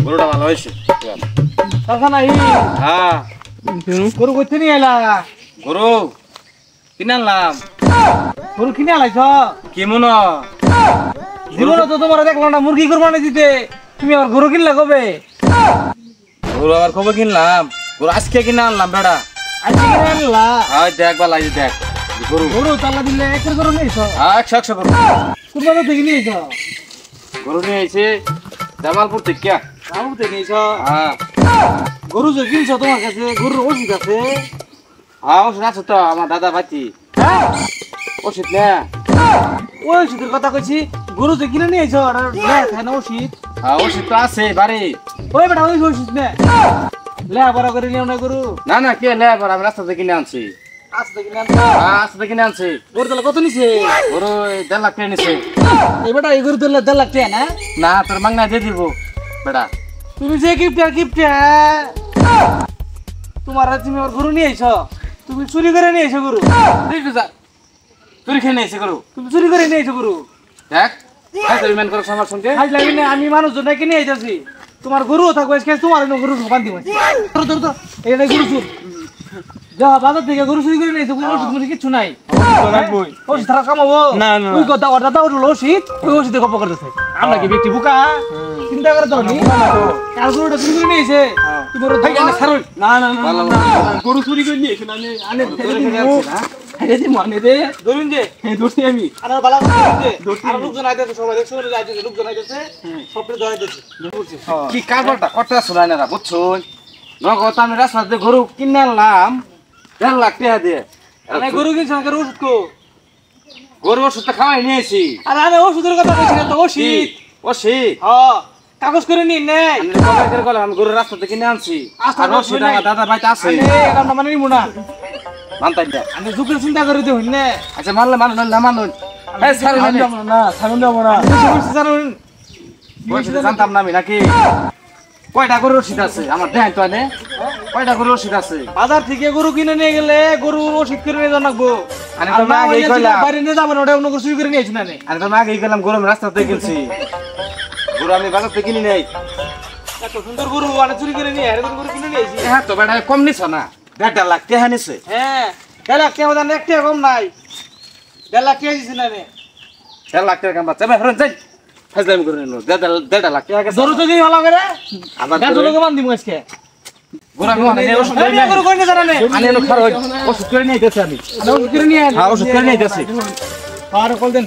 গরুটা ভালো হয়েছে চাচা নাই হ্যাঁ গরু কইতে নিয়ে এলা গরু কিনে আনলাম গরু কিনে আলাইছ কি মনে জীবনে তো তোমার দেখলাম না মুরগি কোরবানি দিতে তুমি আবার গরু কিনলা কবে গরু আবার কবে কিনলাম গরু আজকে কিনে আনলাম বেড়া আজকে কিনে আনলা হ্যাঁ দেখ বা লাগি দেখ গরু গরু চালা দিলে একের গরু নিয়েছ হ্যাঁ 100 গরু কোন বাজার থেকে নিয়েছ গরু নিয়ে আইছে জামালপুর থেকে বাবু থেকে নিয়েছ হ্যাঁ গরু যে কিনছ তোমার কাছে গরুর ওষুধ আছে হ্যাঁ ওষুধ আছে তো আমার দাদা ভাতি হ্যাঁ ওষুধ না ওই ওষুধের কথা কইছি গরু যে কিনে নিয়েছ খায় না ওষুধ হ্যাঁ ওষুধ তো আছে বাড়ি ওই বেটা ওই ওষুধ নে লে বড় করে নিও না গরু না না কে লে এবার আমি রাস্তা থেকে কিনে আনছি আস্তে কিনে হ্যাঁ রাস্তা থেকে কিনে আনছি গরু তাহলে কত নিছে গরু 1.5 লাখ টাকা নিছে এই বেটা এই গরু তাহলে 1.5 লাখ টাকা না না তোর মাংনা দিয়ে দিব বেটা তুমি যে গিফট তোমার তুমি আমার গরু নিয়ে আইছ তুমি চুরি করে নিয়ে আইছো গরু দেখবি যা তুই খেয়ে নিয়েছে গরু তুমি চুরি করে নিয়ে আইছো গরু দেখ হ্যাঁ তুই মেন করছ আমার সঙ্গে খাই লাগি না আমি মানুষজন নাকি নিয়ে আইতাছি তোমার গরু থাকবে আজকে তোমার এনে গরু ঢোকান দিব ধর ধর ধর এইটা গরু চুর যা বাজার থেকে গরু চুরি করে নিয়ে আইছো কোনো ওষুধ কিছু নাই ওষুধ ছাড়া কামাবো না, না, ওই কথা ওর দাদা উঠলো ওষুধ ওই ওষুধে গপ্প করতেছে আমরা কি ব্যক্তি বুকা চিন্তা করে তো নি কার গরুটা চুরি করে নিয়ে আইছে তুমি ওর ভাই জানা ছাড়ুন না না না গরু চুরি করে নিয়ে আইছো না আনে না এই যে মানে দে ধরুন যে ধরছি আমি আর বালা ধরছি আর লোকজন আইতেছে সবাই দেখছো না আইতেছে লোকজন আইতেছে সবরে ধরাইতেছে ধরছি কি কারবারটা কত শোনাই না বুঝছুন নগদ আমি রাস্তাতে গরু কিনে আনলাম 1.5 লাখ টাকা দিয়ে আরে গরু কিনছ না ওষুধ কো গরু ওষুধটা খাওয়াই নিয়েছি আরে আরে ওষুধের কথা কইছি না তো ওষুধ ওষুধ হ্যাঁ কাগজ করে নিন নে আমি কবে করে গেলাম আমি গরু রাস্তাতে কিনে আনছি আর ওষুধ আমার দাদা ভাইতে আছে আরে কাম মানে নিমু না মানতাই না আমি যুগের চিন্তা করে দিই হইন নে আচ্ছা মানলে মানুন না মানুন এই সারি না ছাড়ুন যাব না ছাড়ুন ওষুধ জানতাম না আমি নাকি কয়টা গরু ওষুধ আছে আমার দেখ তো আনে কয়টা গরু ওষুধ আছে বাজার থেকে গরু কিনে নিয়ে গেলে গরু ওষুধ করে নিয়ে জানাবো আমি তো আগেই কইলাম বাইরে নিয়ে যাবেন ওটা অন্য গরু চুরি করে নিয়ে আইছ না নে আমি তো আগেই গেলাম গরু আমি রাস্তাতে কিনছি গরু আমি বাজার থেকে কিনি নাই এত সুন্দর গরু মানে চুরি করে নিয়ে আর গরু কিনে নিয়ে আইছি হ্যাঁ তো বেটা কম নিছ না 1.5 লাখ টাকা নিছে হ্যাঁ 1.5 লাখ টাকা দাম একটা কম নাই 1.5 লাখ টাকা দিছি না নে 1.5 লাখ টাকা কাম বাচ্চা ভাই হরন যাই ফাজলামি করে নিলো 1.5 লাখ টাকা জরু তো দিই ভালো করে আবার গাছ লোকে বান্ধি মু আজকে গরু আমি মানে ওষুধ করে আমি গরু কইনে জানা নে আনি এলো খার ওষুধ করে নিয়ে যাচ্ছি আমি ওষুধ করে নিয়ে হ্যাঁ ওষুধ করে নিয়ে যাচ্ছি আর কল দেন